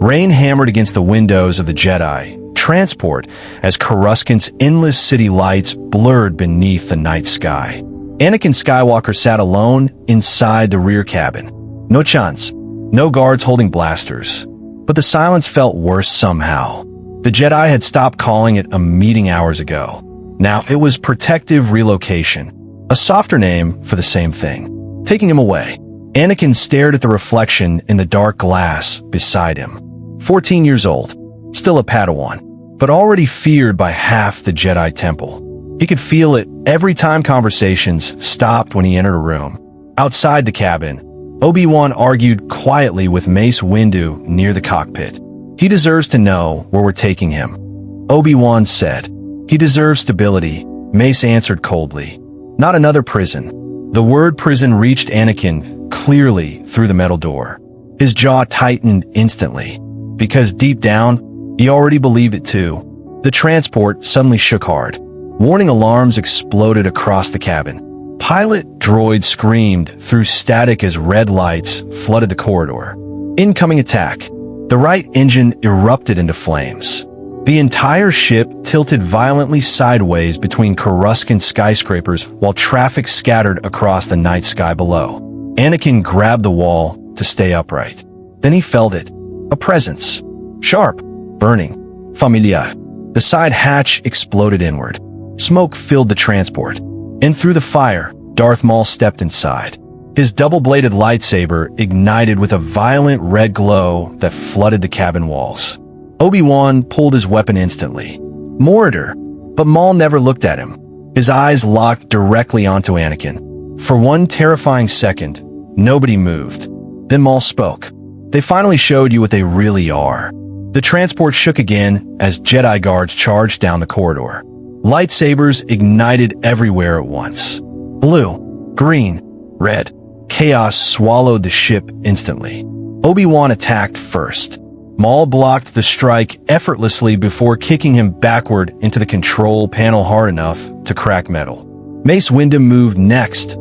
Rain hammered against the windows of the Jedi transport as Coruscant's endless city lights blurred beneath the night sky. Anakin Skywalker sat alone inside the rear cabin. No chance, no guards holding blasters. But the silence felt worse somehow. The Jedi had stopped calling it a meeting hours ago. Now it was protective relocation, a softer name for the same thing. Taking him away. Anakin stared at the reflection in the dark glass beside him. 14 years old, still a Padawan, but already feared by half the Jedi Temple. He could feel it every time conversations stopped when he entered a room. Outside the cabin, Obi-Wan argued quietly with Mace Windu near the cockpit. He deserves to know where we're taking him, Obi-Wan said. He deserves stability, Mace answered coldly. Not another prison. The word prison reached Anakin clearly through the metal door. His jaw tightened instantly, because deep down, he already believed it too. The transport suddenly shook hard. Warning alarms exploded across the cabin. Pilot droids screamed through static as red lights flooded the corridor. Incoming attack. The right engine erupted into flames. The entire ship tilted violently sideways between Coruscant skyscrapers while traffic scattered across the night sky below. Anakin grabbed the wall to stay upright. Then he felt it. A presence. Sharp. Burning. Familiar. The side hatch exploded inward. Smoke filled the transport. And through the fire, Darth Maul stepped inside. His double-bladed lightsaber ignited with a violent red glow that flooded the cabin walls. Obi-Wan pulled his weapon instantly. Mordor, but Maul never looked at him. His eyes locked directly onto Anakin. For one terrifying second, nobody moved. Then Maul spoke. They finally showed you what they really are. The transport shook again as Jedi guards charged down the corridor. Lightsabers ignited everywhere at once. Blue, green, red. Chaos swallowed the ship instantly. Obi-Wan attacked first. Maul blocked the strike effortlessly before kicking him backward into the control panel hard enough to crack metal. Mace Windu moved next,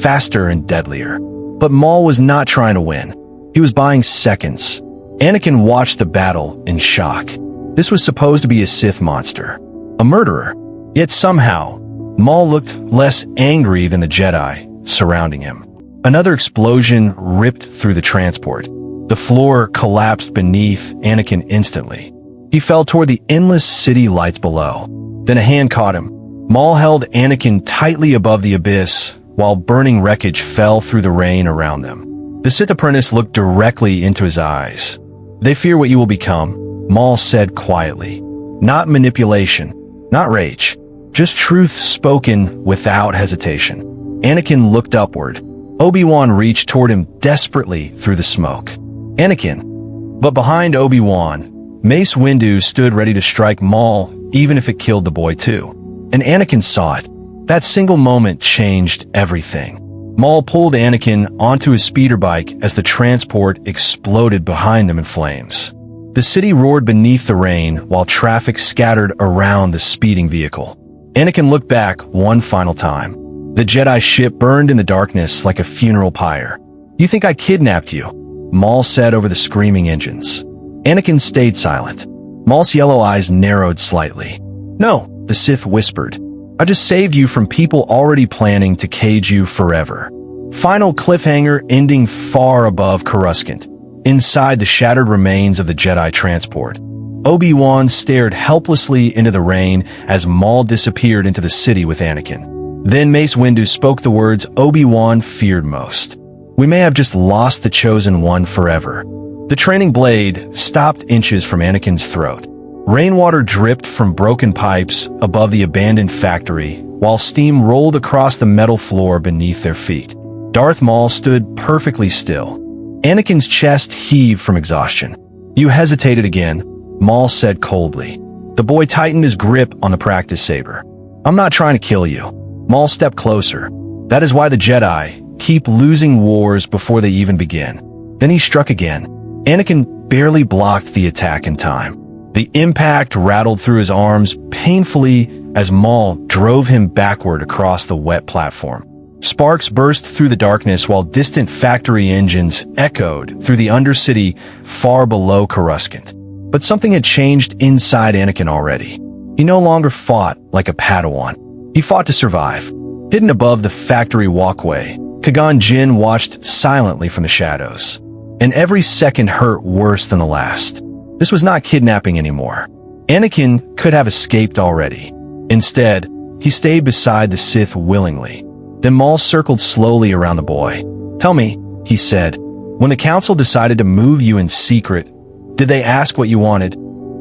faster and deadlier. But Maul was not trying to win. He was buying seconds. Anakin watched the battle in shock. This was supposed to be a Sith monster, a murderer. Yet somehow, Maul looked less angry than the Jedi surrounding him. Another explosion ripped through the transport. The floor collapsed beneath Anakin instantly. He fell toward the endless city lights below. Then a hand caught him. Maul held Anakin tightly above the abyss, while burning wreckage fell through the rain around them. The Sith apprentice looked directly into his eyes. They fear what you will become, Maul said quietly. Not manipulation, not rage. Just truth spoken without hesitation. Anakin looked upward. Obi-Wan reached toward him desperately through the smoke. Anakin. But behind Obi-Wan, Mace Windu stood ready to strike Maul, even if it killed the boy too. And Anakin saw it. That single moment changed everything. Maul pulled Anakin onto his speeder bike as the transport exploded behind them in flames. The city roared beneath the rain while traffic scattered around the speeding vehicle. Anakin looked back one final time. The Jedi ship burned in the darkness like a funeral pyre. You think I kidnapped you? Maul said over the screaming engines. Anakin stayed silent. Maul's yellow eyes narrowed slightly. No, the Sith whispered. I just saved you from people already planning to cage you forever. Final cliffhanger ending far above Coruscant, inside the shattered remains of the Jedi transport. Obi-Wan stared helplessly into the rain as Maul disappeared into the city with Anakin. Then Mace Windu spoke the words Obi-Wan feared most. We may have just lost the Chosen One forever. The training blade stopped inches from Anakin's throat. Rainwater dripped from broken pipes above the abandoned factory, while steam rolled across the metal floor beneath their feet. Darth Maul stood perfectly still. Anakin's chest heaved from exhaustion. You hesitated again, Maul said coldly. The boy tightened his grip on the practice saber. I'm not trying to kill you. Maul stepped closer. That is why the Jedi keep losing wars before they even begin. Then he struck again. Anakin barely blocked the attack in time. The impact rattled through his arms painfully as Maul drove him backward across the wet platform. Sparks burst through the darkness while distant factory engines echoed through the Undercity far below Coruscant. But something had changed inside Anakin already. He no longer fought like a Padawan. He fought to survive. Hidden above the factory walkway, Qui-Gon Jinn watched silently from the shadows. And every second hurt worse than the last. This was not kidnapping anymore. Anakin could have escaped already. Instead, he stayed beside the Sith willingly. Then Maul circled slowly around the boy. "Tell me," he said, "when the Council decided to move you in secret, did they ask what you wanted?"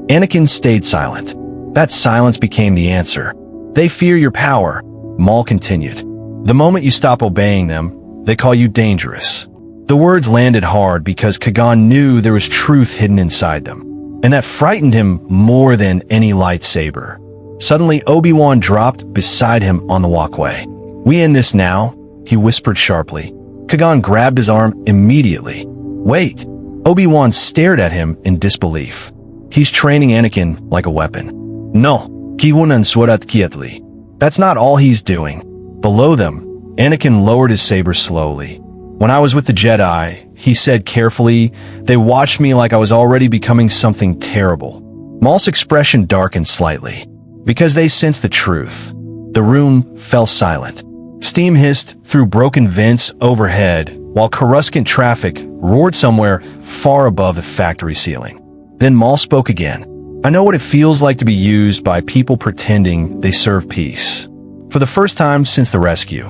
Anakin stayed silent. That silence became the answer. "They fear your power," Maul continued. "The moment you stop obeying them, they call you dangerous." The words landed hard because Qui-Gon knew there was truth hidden inside them, and that frightened him more than any lightsaber. Suddenly, Obi-Wan dropped beside him on the walkway. "We end this now," he whispered sharply. Qui-Gon grabbed his arm immediately. "Wait." Obi-Wan stared at him in disbelief. "He's training Anakin like a weapon." "No, kiwunan surat kietli." That's not all he's doing. Below them, Anakin lowered his saber slowly. "When I was with the Jedi," he said carefully, "they watched me like I was already becoming something terrible." Maul's expression darkened slightly, because they sensed the truth. The room fell silent. Steam hissed through broken vents overhead, while Coruscant traffic roared somewhere far above the factory ceiling. Then Maul spoke again. "I know what it feels like to be used by people pretending they serve peace." For the first time since the rescue,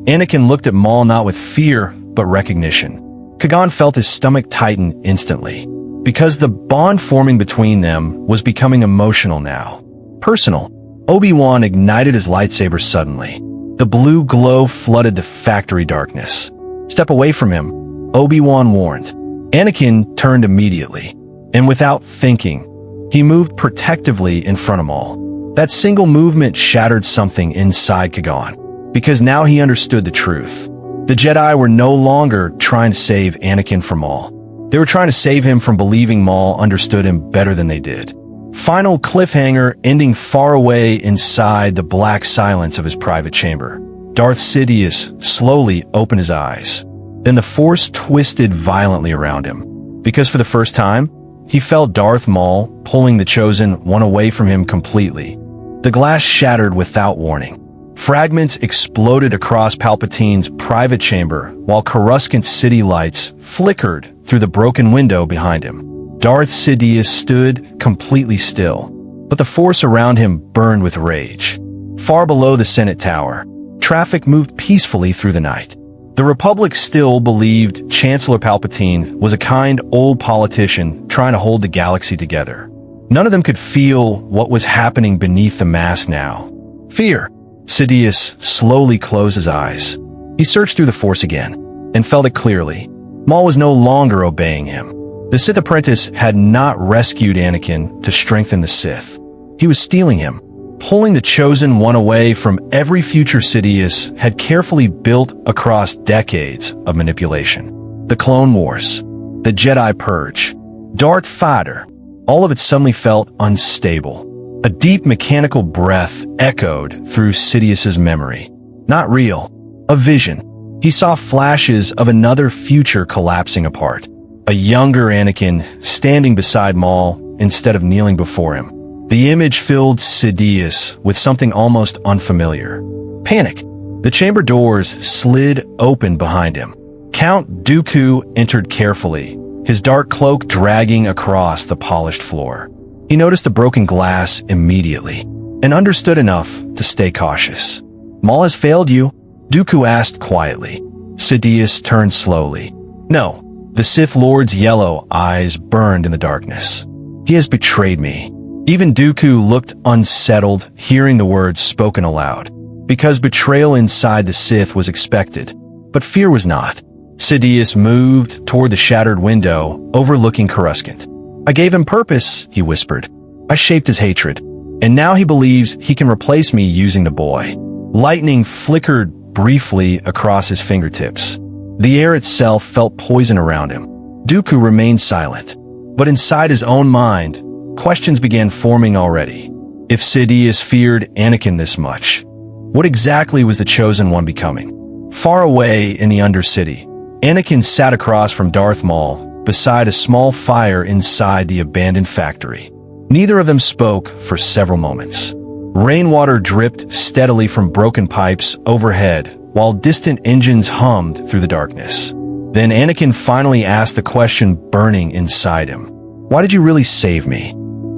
Anakin looked at Maul not with fear, but recognition. Qui-Gon felt his stomach tighten instantly, because the bond forming between them was becoming emotional now. Personal. Obi-Wan ignited his lightsaber suddenly. The blue glow flooded the factory darkness. "Step away from him," Obi-Wan warned. Anakin turned immediately, and without thinking, he moved protectively in front of Maul. That single movement shattered something inside Qui-Gon, because now he understood the truth. The Jedi were no longer trying to save Anakin from Maul. They were trying to save him from believing Maul understood him better than they did. Final cliffhanger ending far away inside the black silence of his private chamber. Darth Sidious slowly opened his eyes. Then the Force twisted violently around him, because for the first time, he felt Darth Maul pulling the Chosen One away from him completely. The glass shattered without warning. Fragments exploded across Palpatine's private chamber, while Coruscant city lights flickered through the broken window behind him. Darth Sidious stood completely still, but the Force around him burned with rage. Far below the Senate Tower, traffic moved peacefully through the night. The Republic still believed Chancellor Palpatine was a kind old politician trying to hold the galaxy together. None of them could feel what was happening beneath the mask now. Fear. Sidious slowly closed his eyes. He searched through the Force again, and felt it clearly. Maul was no longer obeying him. The Sith apprentice had not rescued Anakin to strengthen the Sith. He was stealing him, pulling the Chosen One away from every future Sidious had carefully built across decades of manipulation. The Clone Wars, the Jedi Purge, Darth Vader, all of it suddenly felt unstable. A deep mechanical breath echoed through Sidious's memory. Not real. A vision. He saw flashes of another future collapsing apart. A younger Anakin standing beside Maul instead of kneeling before him. The image filled Sidious with something almost unfamiliar. Panic. The chamber doors slid open behind him. Count Dooku entered carefully, his dark cloak dragging across the polished floor. He noticed the broken glass immediately, and understood enough to stay cautious. "Maul has failed you?" Dooku asked quietly. Sidious turned slowly. "No." The Sith Lord's yellow eyes burned in the darkness. "He has betrayed me." Even Dooku looked unsettled, hearing the words spoken aloud, because betrayal inside the Sith was expected, but fear was not. Sidious moved toward the shattered window, overlooking Coruscant. "I gave him purpose," he whispered. "I shaped his hatred, and now he believes he can replace me using the boy." Lightning flickered briefly across his fingertips. The air itself felt poison around him. Dooku remained silent, but inside his own mind, questions began forming already. If Sidious feared Anakin this much, what exactly was the Chosen One becoming? Far away in the Undercity, Anakin sat across from Darth Maul, beside a small fire inside the abandoned factory. Neither of them spoke for several moments. Rainwater dripped steadily from broken pipes overhead, while distant engines hummed through the darkness. Then Anakin finally asked the question burning inside him. "Why did you really save me?"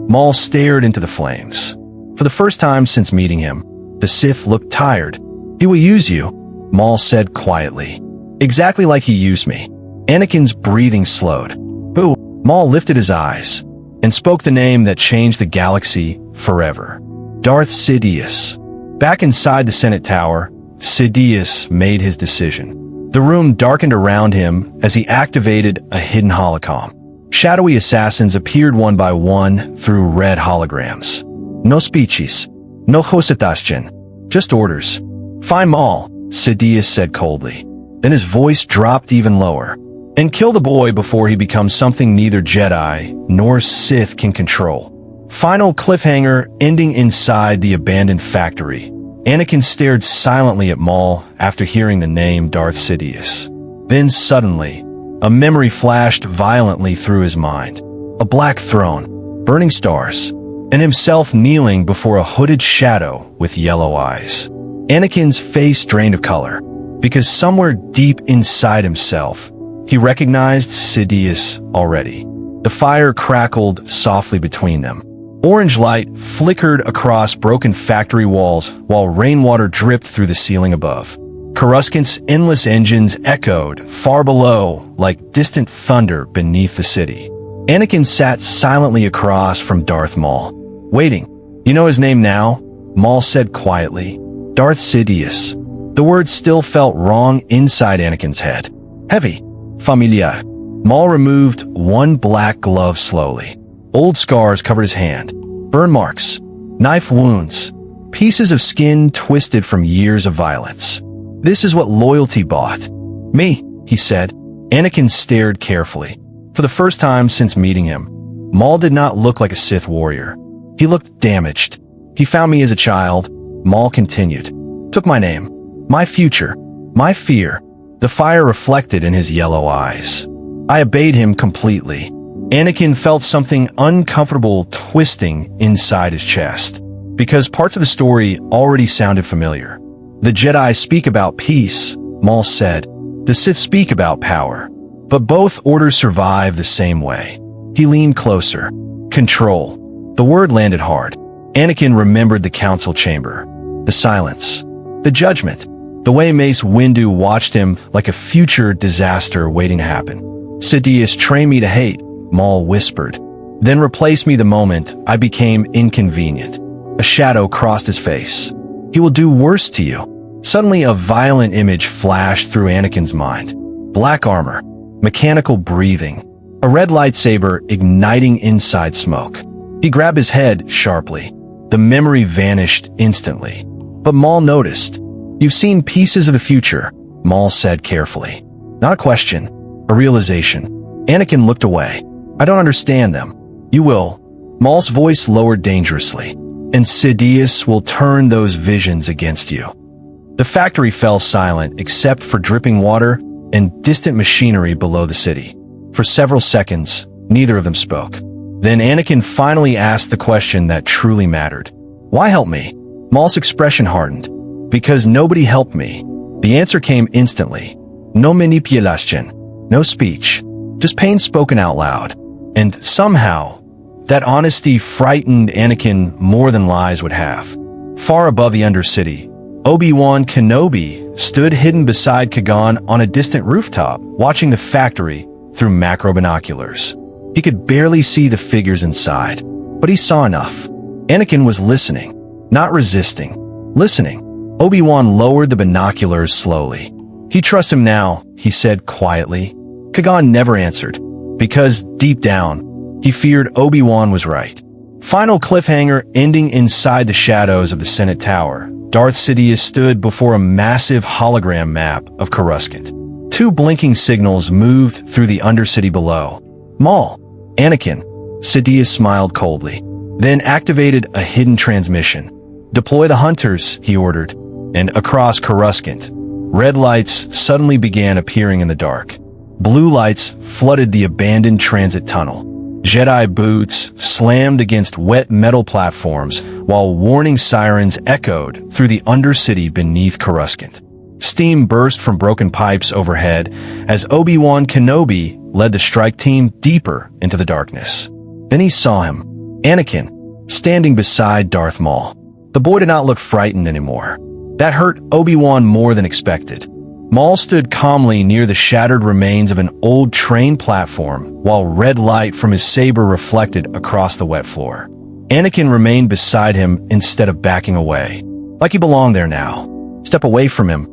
Maul stared into the flames. For the first time since meeting him, the Sith looked tired. "He will use you," Maul said quietly. "Exactly like he used me." Anakin's breathing slowed. "Who?" Maul lifted his eyes and spoke the name that changed the galaxy forever. Darth Sidious. Back inside the Senate Tower, Sidious made his decision. The room darkened around him as he activated a hidden holocom. Shadowy assassins appeared one by one through red holograms. "No speeches. No hositaschen. Just orders." "Find Maul," Sidious said coldly. Then his voice dropped even lower. "And kill the boy before he becomes something neither Jedi nor Sith can control." Final cliffhanger ending inside the abandoned factory. Anakin stared silently at Maul after hearing the name Darth Sidious. Then suddenly, a memory flashed violently through his mind. A black throne, burning stars, and himself kneeling before a hooded shadow with yellow eyes. Anakin's face drained of color, because somewhere deep inside himself, he recognized Sidious already. The fire crackled softly between them. Orange light flickered across broken factory walls while rainwater dripped through the ceiling above. Coruscant's endless engines echoed far below like distant thunder beneath the city. Anakin sat silently across from Darth Maul, waiting. "You know his name now?" Maul said quietly. "Darth Sidious." The words still felt wrong inside Anakin's head. Heavy. Familiar. Maul removed one black glove slowly. Old scars covered his hand. Burn marks. Knife wounds. Pieces of skin twisted from years of violence. "This is what loyalty bought." "Me," he said. Anakin stared carefully. For the first time since meeting him, Maul did not look like a Sith warrior. He looked damaged. "He found me as a child," Maul continued. "Took my name. My future. My fear." The fire reflected in his yellow eyes. "I obeyed him completely." Anakin felt something uncomfortable twisting inside his chest, because parts of the story already sounded familiar. "The Jedi speak about peace," Maul said. "The Sith speak about power. But both orders survive the same way." He leaned closer. "Control." The word landed hard. Anakin remembered the council chamber. The silence. The judgment. The way Mace Windu watched him like a future disaster waiting to happen. "Sidious trained me to hate," Maul whispered. "Then replaced me the moment I became inconvenient." A shadow crossed his face. "He will do worse to you." Suddenly a violent image flashed through Anakin's mind. Black armor. Mechanical breathing. A red lightsaber igniting inside smoke. He grabbed his head sharply. The memory vanished instantly. But Maul noticed. "You've seen pieces of the future," Maul said carefully. Not a question, a realization. Anakin looked away. "I don't understand them." "You will." Maul's voice lowered dangerously. "And Sidious will turn those visions against you." The factory fell silent except for dripping water and distant machinery below the city. For several seconds, neither of them spoke. Then Anakin finally asked the question that truly mattered. "Why help me?" Maul's expression hardened. "Because nobody helped me." The answer came instantly. No manipulation. No speech. Just pain spoken out loud. And somehow, that honesty frightened Anakin more than lies would have. Far above the Undercity, Obi-Wan Kenobi stood hidden beside Qui-Gon on a distant rooftop, watching the factory through macro binoculars. He could barely see the figures inside, but he saw enough. Anakin was listening, not resisting. Listening. Obi-Wan lowered the binoculars slowly. "He trusts him now," he said quietly. Qui-Gon never answered, because deep down, he feared Obi-Wan was right. Final cliffhanger ending inside the shadows of the Senate Tower. Darth Sidious stood before a massive hologram map of Coruscant. Two blinking signals moved through the Undercity below. "Maul." "Anakin." Sidious smiled coldly, then activated a hidden transmission. "Deploy the hunters," he ordered, and across Coruscant, Red lights suddenly began appearing in the dark. Blue lights flooded the abandoned transit tunnel. Jedi boots slammed against wet metal platforms, while warning sirens echoed through the undercity beneath Coruscant. Steam burst from broken pipes overhead as Obi-Wan Kenobi led the strike team deeper into the darkness. Then he saw him, Anakin, standing beside Darth Maul. The boy did not look frightened anymore. That hurt Obi-Wan more than expected. Maul stood calmly near the shattered remains of an old train platform, while red light from his saber reflected across the wet floor. Anakin remained beside him instead of backing away, like he belonged there now. "Step away from him,"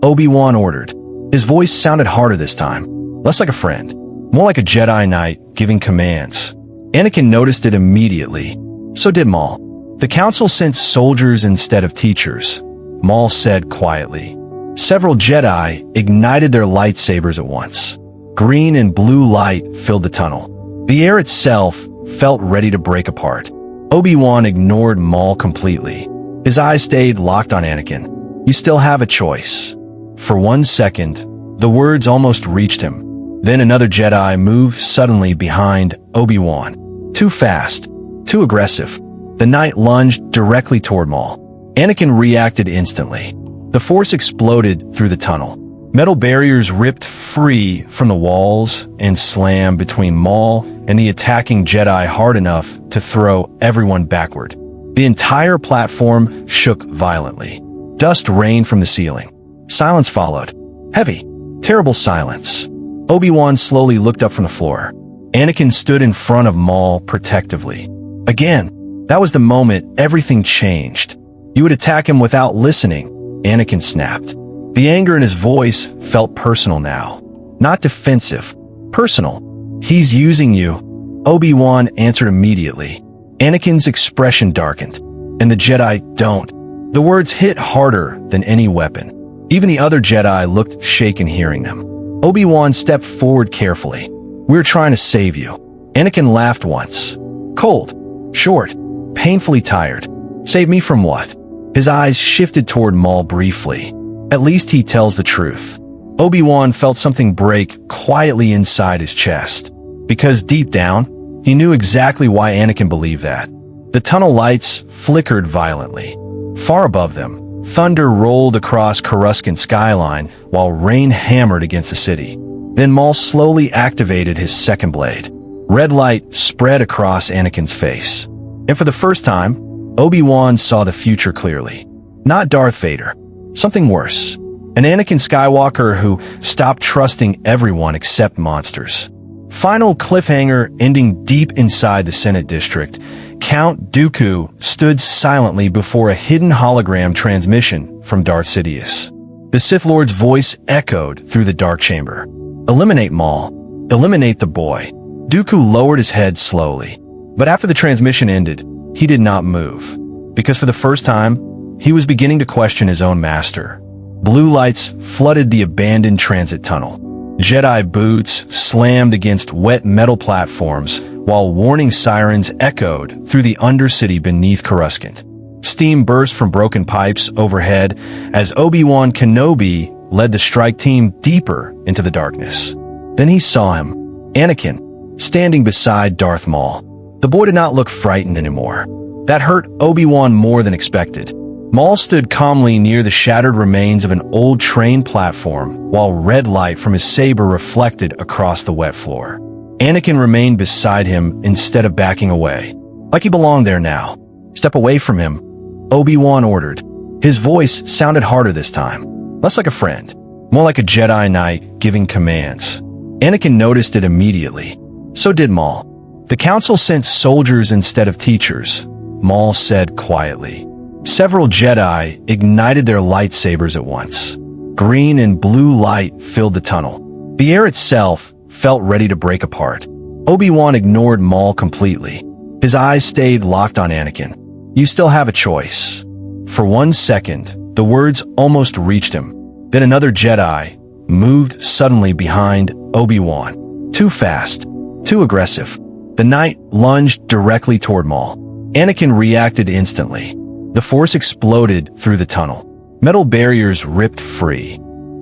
Obi-Wan ordered. His voice sounded harder this time, less like a friend, more like a Jedi Knight giving commands. Anakin noticed it immediately. So did Maul. "The Council sent soldiers instead of teachers," Maul said quietly. Several Jedi ignited their lightsabers at once. Green and blue light filled the tunnel. The air itself felt ready to break apart. Obi-Wan ignored Maul completely. His eyes stayed locked on Anakin. "You still have a choice." For 1 second, the words almost reached him. Then another Jedi moved suddenly behind Obi-Wan. Too fast, too aggressive. The knight lunged directly toward Maul. Anakin reacted instantly. The Force exploded through the tunnel. Metal barriers ripped free from the walls and slammed between Maul and the attacking Jedi hard enough to throw everyone backward. The entire platform shook violently. Dust rained from the ceiling. Silence followed. Heavy, terrible silence. Obi-Wan slowly looked up from the floor. Anakin stood in front of Maul protectively. Again, that was the moment everything changed. "You would attack him without listening," Anakin snapped. The anger in his voice felt personal now. Not defensive. Personal. "He's using you," Obi-Wan answered immediately. Anakin's expression darkened. "And the Jedi don't." The words hit harder than any weapon. Even the other Jedi looked shaken hearing them. Obi-Wan stepped forward carefully. "We're trying to save you." Anakin laughed once. Cold. Short. Painfully tired. "Save me from what?" His eyes shifted toward Maul briefly. At least he tells the truth. Obi-Wan felt something break quietly inside his chest. Because deep down, he knew exactly why Anakin believed that. The tunnel lights flickered violently. Far above them, thunder rolled across Coruscant skyline while rain hammered against the city. Then Maul slowly activated his second blade. Red light spread across Anakin's face. And for the first time, Obi-Wan saw the future clearly. Not Darth Vader. Something worse. An Anakin Skywalker who stopped trusting everyone except monsters. Final cliffhanger ending deep inside the Senate District. Count Dooku stood silently before a hidden hologram transmission from Darth Sidious. The Sith Lord's voice echoed through the dark chamber. "Eliminate Maul. Eliminate the boy." Dooku lowered his head slowly. But after the transmission ended, he did not move. Because for the first time, he was beginning to question his own master. Blue lights flooded the abandoned transit tunnel. Jedi boots slammed against wet metal platforms, while warning sirens echoed through the undercity beneath Coruscant. Steam burst from broken pipes overhead as Obi-Wan Kenobi led the strike team deeper into the darkness. Then he saw him, Anakin, standing beside Darth Maul. The boy did not look frightened anymore. That hurt Obi-Wan more than expected. Maul stood calmly near the shattered remains of an old train platform, while red light from his saber reflected across the wet floor. Anakin remained beside him instead of backing away, like he belonged there now. "Step away from him," Obi-Wan ordered. His voice sounded harder this time, less like a friend, more like a Jedi Knight giving commands. Anakin noticed it immediately. So did Maul. "The Council sent soldiers instead of teachers," Maul said quietly. Several Jedi ignited their lightsabers at once. Green and blue light filled the tunnel. The air itself felt ready to break apart. Obi-Wan ignored Maul completely. His eyes stayed locked on Anakin. "You still have a choice." For 1 second, the words almost reached him. Then another Jedi moved suddenly behind Obi-Wan. Too fast, too aggressive. The knight lunged directly toward Maul. Anakin reacted instantly. The Force exploded through the tunnel. Metal barriers ripped free.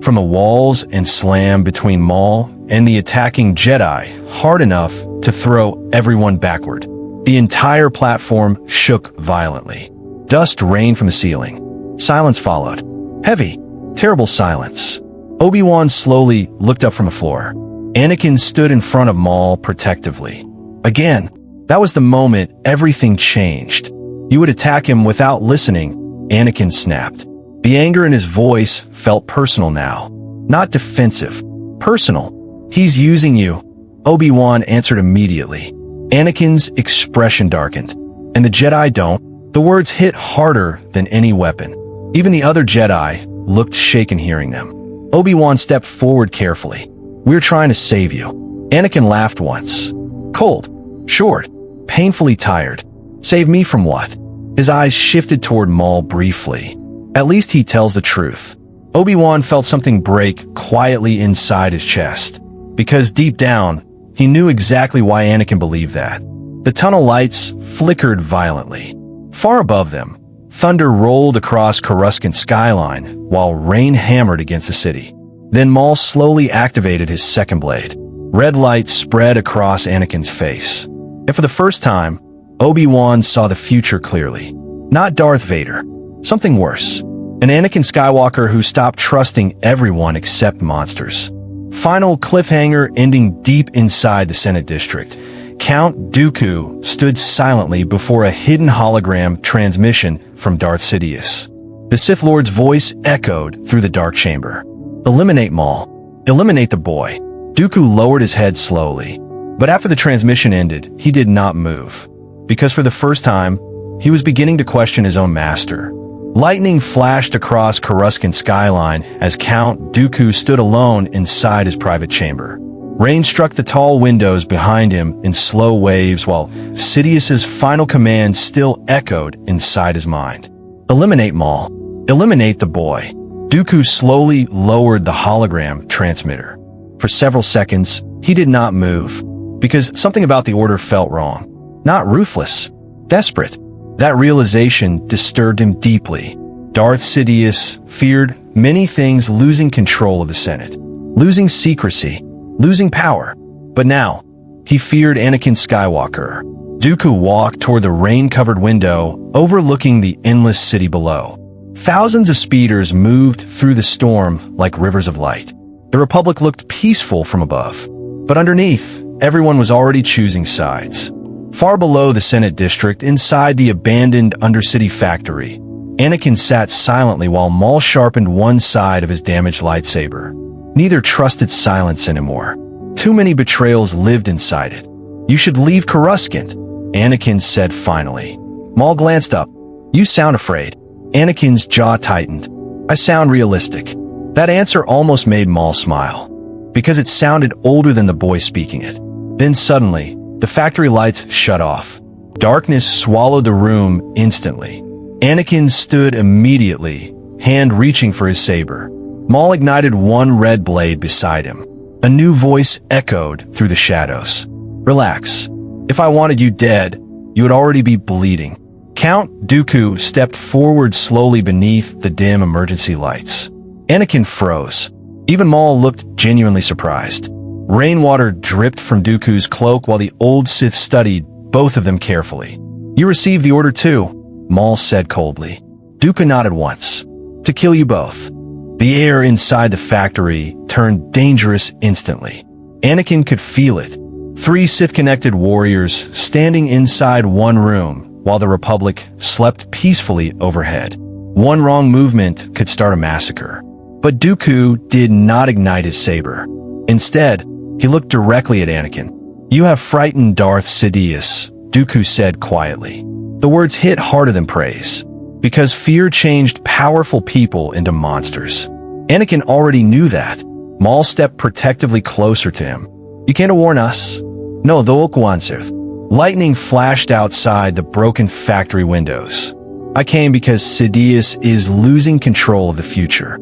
from the walls and slammed between Maul and the attacking Jedi hard enough to throw everyone backward. The entire platform shook violently. Dust rained from the ceiling. Silence followed. Heavy, terrible silence. Obi-Wan slowly looked up from the floor. Anakin stood in front of Maul protectively. Again, that was the moment everything changed. You would attack him without listening, Anakin snapped. The anger in his voice felt personal now. Not defensive. Personal. He's using you. Obi-Wan answered immediately. Anakin's expression darkened. And the Jedi don't. The words hit harder than any weapon. Even the other Jedi looked shaken hearing them. Obi-Wan stepped forward carefully. "We're trying to save you." Anakin laughed once. Cold. Short. Painfully tired. Save me from what? His eyes shifted toward Maul briefly. At least he tells the truth. Obi-Wan felt something break quietly inside his chest. Because deep down, he knew exactly why Anakin believed that. The tunnel lights flickered violently. Far above them, thunder rolled across Coruscant's skyline while rain hammered against the city. Then Maul slowly activated his second blade. Red light spread across Anakin's face. And for the first time, Obi-Wan saw the future clearly. Not Darth Vader. Something worse. An Anakin Skywalker who stopped trusting everyone except monsters. Final cliffhanger ending deep inside the Senate District. Count Dooku stood silently before a hidden hologram transmission from Darth Sidious. The Sith Lord's voice echoed through the dark chamber. "Eliminate Maul. Eliminate the boy." Dooku lowered his head slowly. But after the transmission ended, he did not move. Because for the first time, he was beginning to question his own master. Lightning flashed across Coruscant's skyline as Count Dooku stood alone inside his private chamber. Rain struck the tall windows behind him in slow waves while Sidious's final command still echoed inside his mind. "Eliminate Maul. Eliminate the boy." Dooku slowly lowered the hologram transmitter. For several seconds, he did not move, because something about the order felt wrong. Not ruthless, desperate. That realization disturbed him deeply. Darth Sidious feared many things, losing control of the Senate, losing secrecy, losing power. But now, he feared Anakin Skywalker. Dooku walked toward the rain-covered window, overlooking the endless city below. Thousands of speeders moved through the storm like rivers of light. The Republic looked peaceful from above. But underneath, everyone was already choosing sides. Far below the Senate District, inside the abandoned Undercity factory, Anakin sat silently while Maul sharpened one side of his damaged lightsaber. Neither trusted silence anymore. Too many betrayals lived inside it. "You should leave Coruscant," Anakin said finally. Maul glanced up. "You sound afraid." Anakin's jaw tightened. "I sound realistic." That answer almost made Maul smile, because it sounded older than the boy speaking it. Then suddenly, the factory lights shut off. Darkness swallowed the room instantly. Anakin stood immediately, hand reaching for his saber. Maul ignited one red blade beside him. A new voice echoed through the shadows. "Relax. If I wanted you dead, you would already be bleeding." Count Dooku stepped forward slowly beneath the dim emergency lights. Anakin froze. Even Maul looked genuinely surprised. Rainwater dripped from Dooku's cloak while the old Sith studied both of them carefully. "You received the order too," Maul said coldly. Dooku nodded once. "To kill you both." The air inside the factory turned dangerous instantly. Anakin could feel it. 3 Sith-connected warriors standing inside one room while the Republic slept peacefully overhead. One wrong movement could start a massacre. But Dooku did not ignite his saber. Instead, he looked directly at Anakin. "You have frightened Darth Sidious," Dooku said quietly. The words hit harder than praise, because fear changed powerful people into monsters. Anakin already knew that. Maul stepped protectively closer to him. "You can't warn us." "No, the Okwansirth." Lightning flashed outside the broken factory windows. "I came because Sidious is losing control of the future."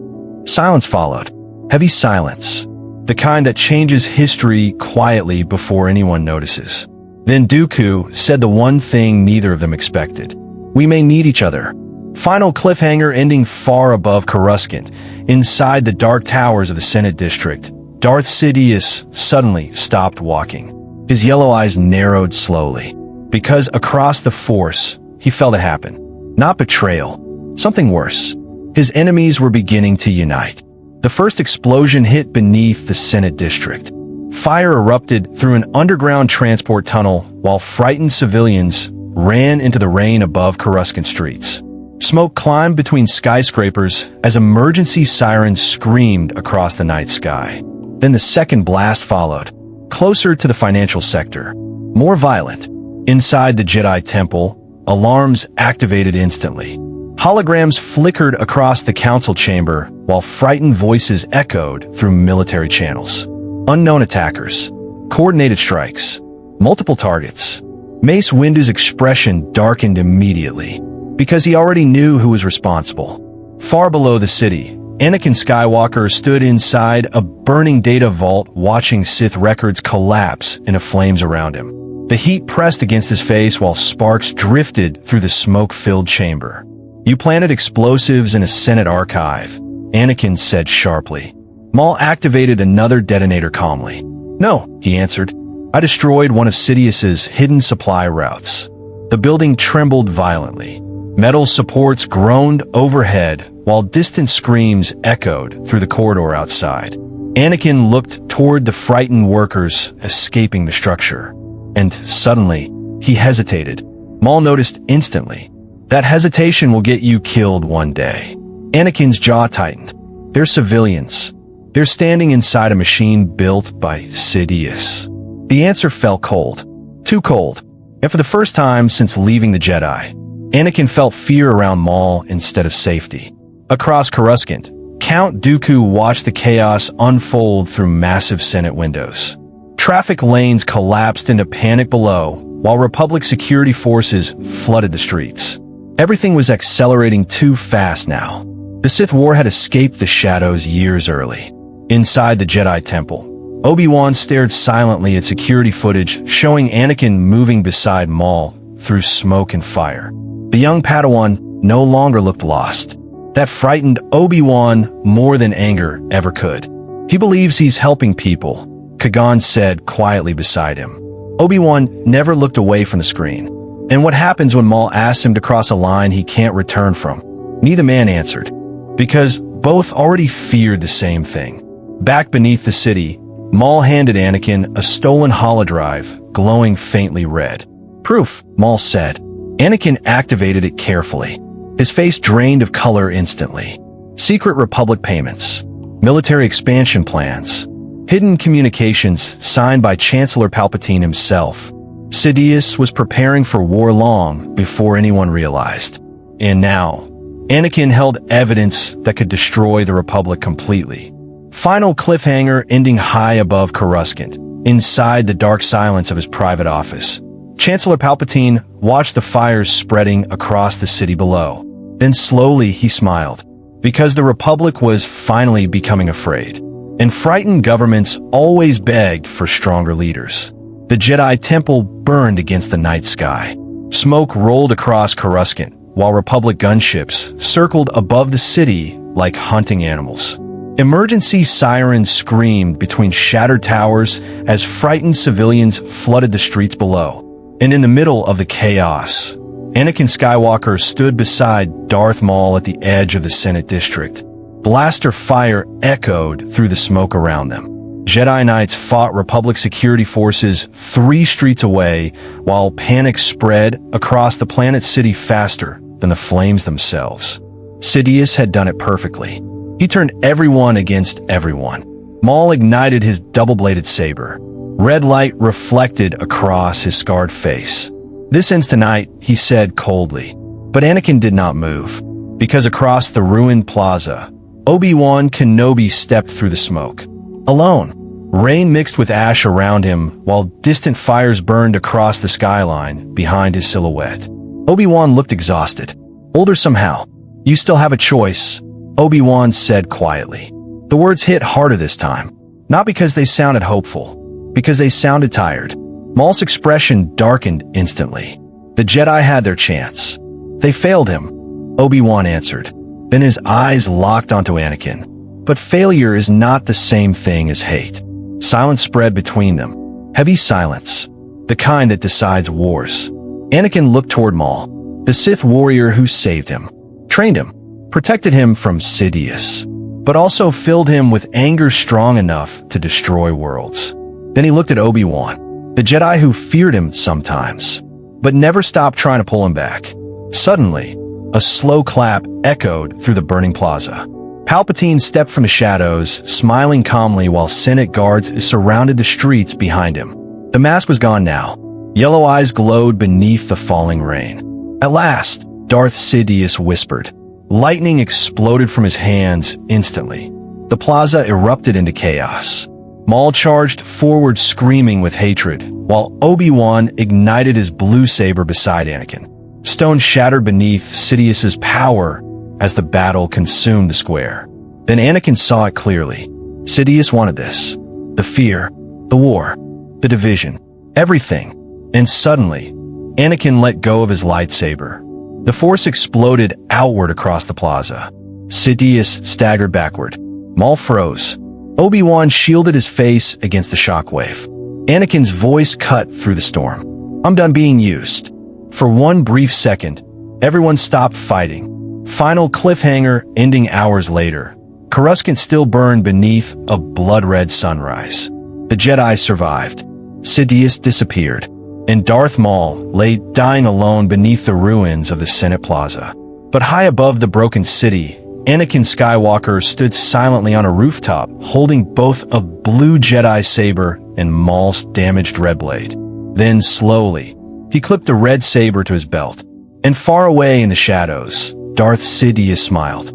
Silence followed. Heavy silence. The kind that changes history quietly before anyone notices. Then Dooku said the one thing neither of them expected. "We may need each other." Final cliffhanger ending far above Coruscant. Inside the dark towers of the Senate District, Darth Sidious suddenly stopped walking. His yellow eyes narrowed slowly. Because across the Force, he felt it happen. Not betrayal. Something worse. His enemies were beginning to unite. The first explosion hit beneath the Senate District. Fire erupted through an underground transport tunnel while frightened civilians ran into the rain above Coruscant streets. Smoke climbed between skyscrapers as emergency sirens screamed across the night sky. Then the second blast followed, closer to the financial sector. More violent. Inside the Jedi Temple, alarms activated instantly. Holograms flickered across the council chamber while frightened voices echoed through military channels. Unknown attackers. Coordinated strikes. Multiple targets. Mace Windu's expression darkened immediately, because he already knew who was responsible. Far below the city, Anakin Skywalker stood inside a burning data vault watching Sith records collapse into flames around him. The heat pressed against his face while sparks drifted through the smoke-filled chamber. "You planted explosives in a Senate archive," Anakin said sharply. Maul activated another detonator calmly. "No," he answered. "I destroyed one of Sidious's hidden supply routes." The building trembled violently. Metal supports groaned overhead while distant screams echoed through the corridor outside. Anakin looked toward the frightened workers escaping the structure. And suddenly, he hesitated. Maul noticed instantly. That hesitation will get you killed one day. Anakin's jaw tightened. They're civilians. They're standing inside a machine built by Sidious. The answer felt cold. Too cold. And for the first time since leaving the Jedi, Anakin felt fear around Maul instead of safety. Across Coruscant, Count Dooku watched the chaos unfold through massive Senate windows. Traffic lanes collapsed into panic below, while Republic security forces flooded the streets. Everything was accelerating too fast now. The Sith War had escaped the shadows years early. Inside the Jedi Temple, Obi-Wan stared silently at security footage showing Anakin moving beside Maul through smoke and fire. The young Padawan no longer looked lost. That frightened Obi-Wan more than anger ever could. "He believes he's helping people," Kagan said quietly beside him. Obi-Wan never looked away from the screen. "And what happens when Maul asks him to cross a line he can't return from?" Neither man answered, because both already feared the same thing. Back beneath the city, Maul handed Anakin a stolen holodrive, glowing faintly red. "Proof," Maul said. Anakin activated it carefully. His face drained of color instantly. Secret Republic payments, military expansion plans, hidden communications signed by Chancellor Palpatine himself. Sidious was preparing for war long before anyone realized. And now, Anakin held evidence that could destroy the Republic completely. Final cliffhanger ending high above Coruscant, inside the dark silence of his private office. Chancellor Palpatine watched the fires spreading across the city below. Then slowly he smiled, because the Republic was finally becoming afraid. And frightened governments always begged for stronger leaders. The Jedi Temple burned against the night sky. Smoke rolled across Coruscant, while Republic gunships circled above the city like hunting animals. Emergency sirens screamed between shattered towers as frightened civilians flooded the streets below. And in the middle of the chaos, Anakin Skywalker stood beside Darth Maul at the edge of the Senate District. Blaster fire echoed through the smoke around them. Jedi Knights fought Republic security forces 3 streets away, while panic spread across the planet city faster than the flames themselves. Sidious had done it perfectly. He turned everyone against everyone. Maul ignited his double-bladed saber. Red light reflected across his scarred face. "This ends tonight," he said coldly. But Anakin did not move, because across the ruined plaza, Obi-Wan Kenobi stepped through the smoke. Alone, rain mixed with ash around him, while distant fires burned across the skyline behind his silhouette. Obi-Wan looked exhausted. Older somehow. "You still have a choice," Obi-Wan said quietly. The words hit harder this time. Not because they sounded hopeful, because they sounded tired. Maul's expression darkened instantly. The Jedi had their chance. They failed him. Obi-Wan answered. Then his eyes locked onto Anakin. But failure is not the same thing as hate. Silence spread between them. Heavy silence. The kind that decides wars. Anakin looked toward Maul, the Sith warrior who saved him, trained him, protected him from Sidious, but also filled him with anger strong enough to destroy worlds. Then he looked at Obi-Wan, the Jedi who feared him sometimes, but never stopped trying to pull him back. Suddenly, a slow clap echoed through the burning plaza. Palpatine stepped from the shadows, smiling calmly while Senate guards surrounded the streets behind him. The mask was gone now. Yellow eyes glowed beneath the falling rain. At last, Darth Sidious whispered. Lightning exploded from his hands instantly. The plaza erupted into chaos. Maul charged forward screaming with hatred, while Obi-Wan ignited his blue saber beside Anakin. Stone shattered beneath Sidious's power as the battle consumed the square. Then Anakin saw it clearly. Sidious wanted this. The fear, the war, the division, everything. And suddenly, Anakin let go of his lightsaber. The Force exploded outward across the plaza. Sidious staggered backward. Maul froze. Obi-Wan shielded his face against the shockwave. Anakin's voice cut through the storm. I'm done being used. For one brief second, everyone stopped fighting. Final cliffhanger ending hours later. Coruscant still burned beneath a blood-red sunrise. The Jedi survived. Sidious disappeared. And Darth Maul lay dying alone beneath the ruins of the Senate Plaza. But high above the broken city, Anakin Skywalker stood silently on a rooftop, holding both a blue Jedi saber and Maul's damaged red blade. Then, slowly, he clipped the red saber to his belt. And far away in the shadows, Darth Sidious smiled.